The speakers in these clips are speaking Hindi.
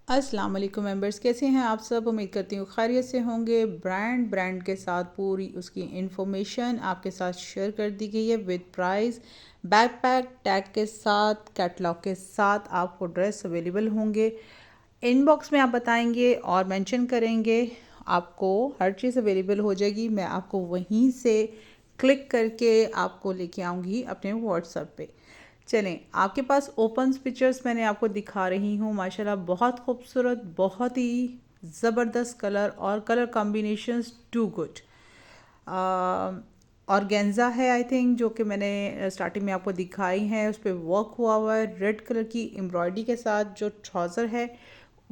अस्सलाम वालेकुम मेंबर्स, कैसे हैं आप सब। उम्मीद करती हूँ खैरियत से होंगे। ब्रांड के साथ पूरी उसकी इन्फॉर्मेशन आपके साथ शेयर कर दी गई है विद प्राइस, बैकपैक टैग के साथ, कैटलॉग के साथ आपको ड्रेस अवेलेबल होंगे। इनबॉक्स में आप बताएंगे और मेंशन करेंगे, आपको हर चीज़ अवेलेबल हो जाएगी। मैं आपको वहीं से क्लिक करके आपको लेके आऊँगी अपने व्हाट्सएप पे। चलें, आपके पास ओपन पिक्चर्स मैंने आपको दिखा रही हूँ। माशाल्लाह बहुत खूबसूरत, बहुत ही ज़बरदस्त कलर और colour combinations too good. Organza है आई थिंक, जो कि मैंने स्टार्टिंग में आपको दिखाई है। उस पर वर्क हुआ हुआ है रेड कलर की एम्ब्रॉयडरी के साथ। जो ट्राउज़र है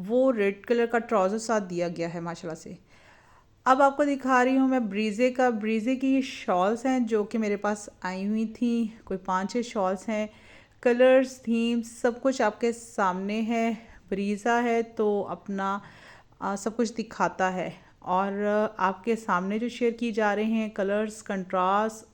वो रेड कलर का ट्राउज़र साथ दिया गया है माशाल्लाह से। अब आपको दिखा रही हूँ मैं ब्रीजे की शॉल्स हैं जो कि मेरे पास आई हुई थी। कोई 5-6 शॉल्स हैं। कलर्स, थीम्स सब कुछ आपके सामने है। ब्रीज़ा है तो अपना सब कुछ दिखाता है। और आपके सामने जो शेयर की जा रहे हैं कलर्स, कंट्रास्ट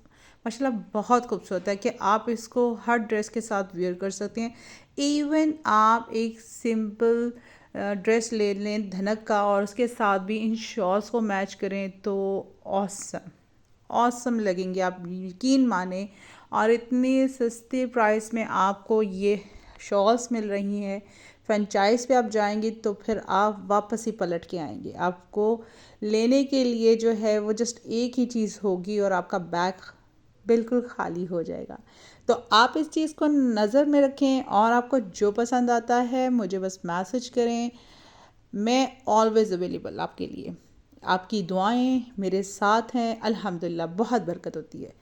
माशाल्लाह बहुत खूबसूरत है कि आप इसको हर ड्रेस के साथ वेयर कर सकते हैं। इवन आप एक सिंपल ड्रेस ले लें धनक का और उसके साथ भी इन शॉल्स को मैच करें तो ऑसम ऑसम लगेंगे, आप यकीन माने। और इतनी सस्ती प्राइस में आपको ये शॉल्स मिल रही हैं। फ्रेंचाइज पे आप जाएंगे तो फिर आप वापस ही पलट के आएंगे। आपको लेने के लिए जो है वो जस्ट एक ही चीज़ होगी और आपका बैग बिल्कुल खाली हो जाएगा। तो आप इस चीज़ को नज़र में रखें और आपको जो पसंद आता है मुझे बस मैसेज करें। मैं ऑलवेज़ अवेलेबल आपके लिए। आपकी दुआएं मेरे साथ हैं, अल्हम्दुलिल्लाह बहुत बरकत होती है।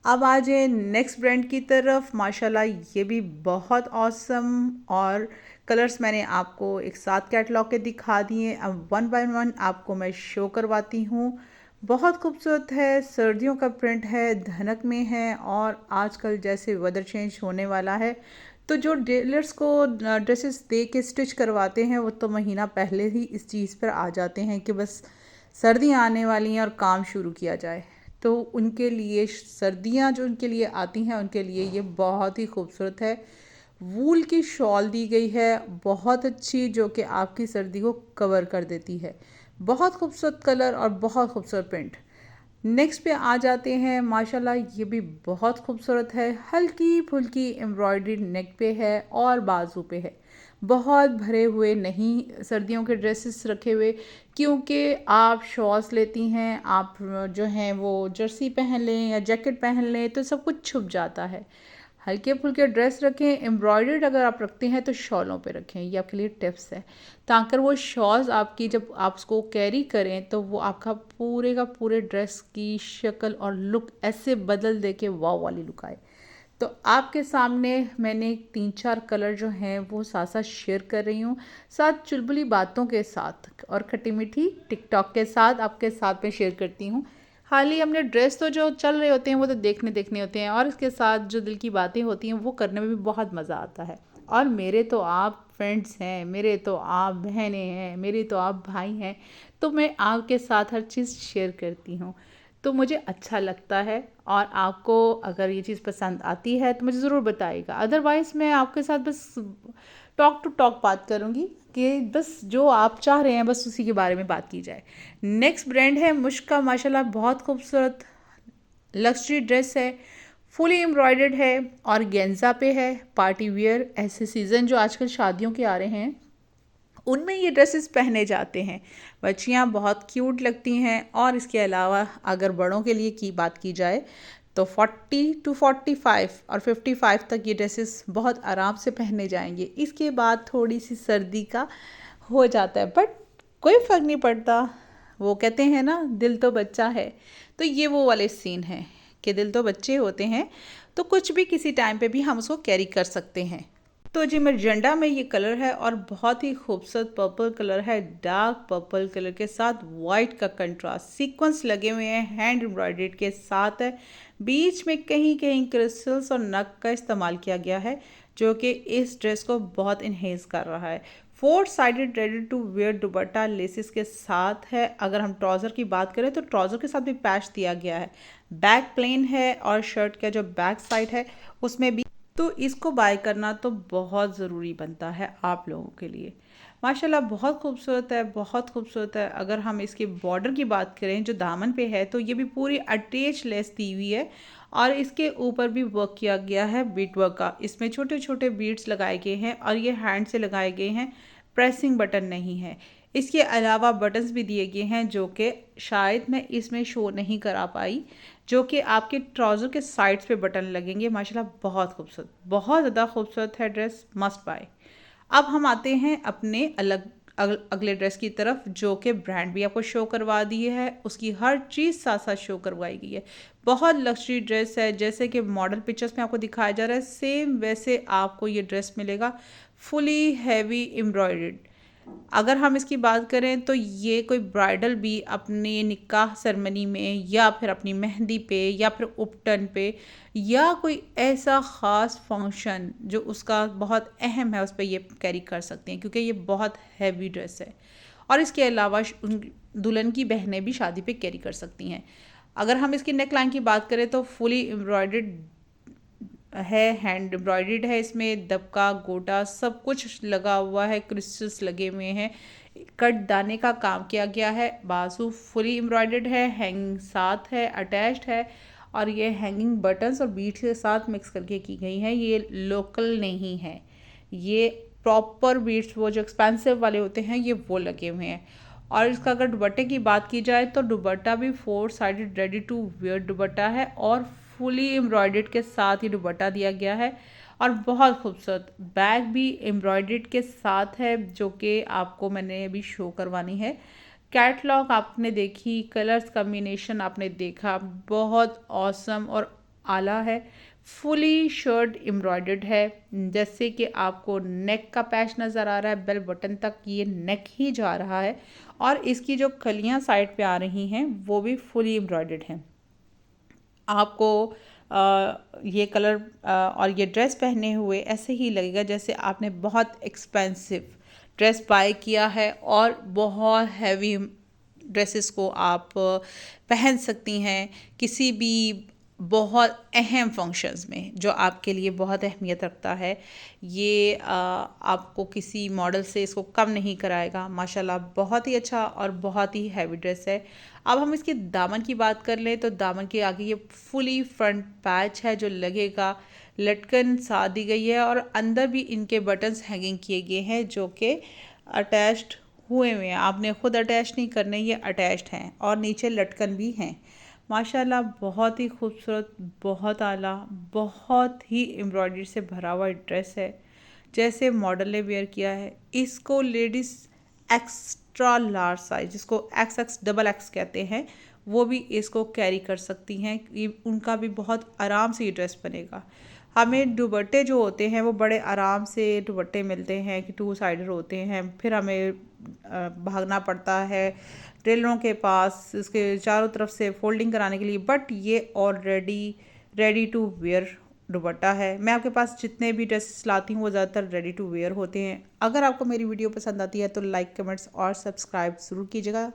अब आ जाए नेक्स्ट ब्रांड की तरफ। माशाल्लाह ये भी बहुत ऑसम, और कलर्स मैंने आपको एक साथ कैटलॉग के दिखा दिए। अब वन बाय वन आपको मैं शो करवाती हूँ। बहुत खूबसूरत है, सर्दियों का प्रिंट है, धनक में है। और आजकल जैसे वेदर चेंज होने वाला है तो जो टेलर्स को ड्रेसेस दे के स्टिच करवाते हैं वो तो महीना पहले ही इस चीज़ पर आ जाते हैं कि बस सर्दियाँ आने वाली हैं और काम शुरू किया जाए। तो उनके लिए सर्दियाँ जो उनके लिए आती हैं उनके लिए ये बहुत ही खूबसूरत है। वूल की शॉल दी गई है बहुत अच्छी, जो कि आपकी सर्दी को कवर कर देती है। बहुत खूबसूरत कलर और बहुत खूबसूरत प्रिंट। नेक्स्ट पे आ जाते हैं। माशाल्लाह ये भी बहुत खूबसूरत है। हल्की फुल्की एम्ब्रॉयडरी नेक पे है और बाजू पे है। बहुत भरे हुए नहीं सर्दियों के ड्रेसेस रखे हुए, क्योंकि आप शॉल्स लेती हैं, आप जो हैं वो जर्सी पहन लें या जैकेट पहन लें तो सब कुछ छुप जाता है। हल्के फुल्के ड्रेस रखें। एम्ब्रॉयडर्ड अगर आप रखते हैं तो शॉलों पे रखें, ये आपके लिए टिप्स है। ताकि वो शॉल्स आपकी जब आप उसको कैरी करें तो वो आपका पूरे का पूरे ड्रेस की शक्ल और लुक ऐसे बदल दे के वाव वाली लुक आए। तो आपके सामने मैंने 3-4 कलर जो हैं वो साथ साथ शेयर कर रही हूँ, साथ चुलबुली बातों के साथ और खट्टी मीठी टिकटॉक के साथ आपके साथ में शेयर करती हूँ। हाल ही हमने ड्रेस तो जो चल रहे होते हैं वो तो देखने होते हैं, और इसके साथ जो दिल की बातें होती हैं वो करने में भी बहुत मज़ा आता है। और मेरे तो आप फ्रेंड्स हैं, मेरे तो आप बहनें हैं, मेरे तो आप भाई हैं, तो मैं आपके साथ हर चीज़ शेयर करती हूँ। तो मुझे अच्छा लगता है। और आपको अगर ये चीज़ पसंद आती है तो मुझे ज़रूर बताइएगा। अदरवाइज़ मैं आपके साथ बस टॉक टू टॉक बात करूँगी कि बस जो आप चाह रहे हैं बस उसी के बारे में बात की जाए। नेक्स्ट ब्रांड है मुश्का। माशाल्लाह बहुत खूबसूरत लग्जरी ड्रेस है, फुली एम्ब्रॉयडर्ड है और गेंजा पे है। पार्टी वियर, ऐसे सीज़न जो आजकल शादियों के आ रहे हैं उनमें ये ड्रेसेस पहने जाते हैं। बच्चियाँ बहुत क्यूट लगती हैं। और इसके अलावा अगर बड़ों के लिए की बात की जाए तो 40 टू 45 और 55 तक ये ड्रेसेस बहुत आराम से पहने जाएंगे। इसके बाद थोड़ी सी सर्दी का हो जाता है, बट कोई फ़र्क नहीं पड़ता। वो कहते हैं ना, दिल तो बच्चा है। तो ये वो वाले सीन हैं कि दिल तो बच्चे होते हैं, तो कुछ भी किसी टाइम पे भी हम उसको कैरी कर सकते हैं। तो जी मजेंडा में ये कलर है और बहुत ही खूबसूरत पर्पल कलर है। डार्क पर्पल कलर के साथ वाइट का कंट्रास्ट, सीक्वेंस लगे हुए हैं, हैंड एम्ब्रॉयडर्ड के साथ है। बीच में कहीं कहीं क्रिस्टल्स और नग का इस्तेमाल किया गया है जो कि इस ड्रेस को बहुत इन्हेंस कर रहा है। 4 sided ready to wear dupatta laces के साथ है। अगर हम ट्राउज़र की बात करें तो ट्राउज़र के साथ भी पैच दिया गया है। बैक प्लेन है और शर्ट का जो बैक साइड है उसमें भी। तो इसको बाय करना तो बहुत ज़रूरी बनता है आप लोगों के लिए। माशाल्लाह बहुत खूबसूरत है, बहुत खूबसूरत है। अगर हम इसके बॉर्डर की बात करें जो दामन पे है, तो ये भी पूरी अटैच लेस दी हुई है और इसके ऊपर भी वर्क किया गया है बीट वर्क का। इसमें छोटे छोटे बीट्स लगाए गए हैं और ये हैंड से लगाए गए हैं, प्रेसिंग बटन नहीं है। इसके अलावा बटन्स भी दिए गए हैं जो कि शायद मैं इसमें शो नहीं करा पाई, जो कि आपके ट्राउज़र के साइड्स पे बटन लगेंगे। माशाल्लाह बहुत खूबसूरत, बहुत ज़्यादा खूबसूरत है ड्रेस, मस्ट बाय। अब हम आते हैं अपने अगले ड्रेस की तरफ, जो कि ब्रांड भी आपको शो करवा दी है, उसकी हर चीज़ साथ साथ शो करवाई गई है। बहुत लग्जरी ड्रेस है, जैसे कि मॉडल पिक्चर्स में आपको दिखाया जा रहा है सेम वैसे आपको ये ड्रेस मिलेगा, फुली हैवी एम्ब्रॉयडर्ड। अगर हम इसकी बात करें तो ये कोई ब्राइडल भी अपने निकाह सेरेमनी में या फिर अपनी मेहंदी पे या फिर उपटन पे या कोई ऐसा ख़ास फंक्शन जो उसका बहुत अहम है उस पर ये कैरी कर सकते हैं, क्योंकि ये बहुत हैवी ड्रेस है। और इसके अलावा दुल्हन की बहनें भी शादी पे कैरी कर सकती हैं। अगर हम इसकी नेक लाइन की बात करें तो फुली एम्ब्रॉयडर्ड है, हैंड एम्ब्रॉयडर्ड है, इसमें दबका गोटा सब कुछ लगा हुआ है, क्रिस्टल्स लगे हुए हैं, कट दाने का काम किया गया है। बाजू फुली एम्ब्रॉयडर्ड है, हैंगिंग साथ है, अटैच्ड है और ये हैंगिंग बटन्स और बीट्स के साथ मिक्स करके की गई है। ये लोकल नहीं है, ये प्रॉपर बीट्स वो जो एक्सपेंसिव वाले होते हैं ये वो लगे हुए हैं। और इसका अगर दुपट्टे की बात की जाए तो दुपट्टा भी 4 sided ready to wear dupatta है और फुली एम्ब्रॉयडर्ड के साथ ही दुपट्टा दिया गया है और बहुत खूबसूरत बैग भी एम्ब्रॉयडर्ड के साथ है, जो कि आपको मैंने अभी शो करवानी है। कैटलॉग आपने देखी, कलर्स कम्बिनेशन आपने देखा, बहुत ऑसम और आला है। फुली शर्ट एम्ब्रॉयडर्ड है, जैसे कि आपको नेक का पैच नज़र आ रहा है, बेल बटन तक ये नेक ही जा रहा है और इसकी जो कलियां साइड पे आ रही हैं वो भी फुली एम्ब्रॉयडर्ड हैं। आपको ये कलर और ये ड्रेस पहने हुए ऐसे ही लगेगा जैसे आपने बहुत एक्सपेंसिव ड्रेस बाय किया है और बहुत हैवी ड्रेसेस को आप पहन सकती हैं किसी भी बहुत अहम फंक्शंस में जो आपके लिए बहुत अहमियत रखता है। ये आपको किसी मॉडल से इसको कम नहीं कराएगा। माशाल्लाह बहुत ही अच्छा और बहुत ही हैवी ड्रेस है। अब हम इसके दामन की बात कर लें तो दामन के आगे ये फुली फ्रंट पैच है जो लगेगा, लटकन साथ दी गई है और अंदर भी इनके बटन्स हैंगिंग किए गए हैं जो कि अटैच्ड हुए हुए हैं, आपने खुद अटैच नहीं करने, ये अटैच्ड हैं और नीचे लटकन भी हैं। माशाल्लाह बहुत ही खूबसूरत, बहुत आला, बहुत ही एम्ब्रॉयडरी से भरा हुआ ड्रेस है। जैसे मॉडल ने वेयर किया है, इसको लेडीज़ एक्स्ट्रा लार्ज साइज जिसको एक्स डबल एक्स कहते हैं वो भी इसको कैरी कर सकती हैं। ये उनका भी बहुत आराम से ये ड्रेस बनेगा। हमें दुपट्टे जो होते हैं वो बड़े आराम से दुपट्टे मिलते हैं कि 2 साइडेड होते हैं, फिर हमें भागना पड़ता है टेलरों के पास इसके चारों तरफ से फोल्डिंग कराने के लिए, बट ये already ready to wear dupatta है। मैं आपके पास जितने भी ड्रेसेस लाती हूँ वो ज़्यादातर रेडी टू वेयर होते हैं। अगर आपको मेरी वीडियो पसंद आती है तो लाइक, कमेंट्स और सब्सक्राइब ज़रूर कीजिएगा।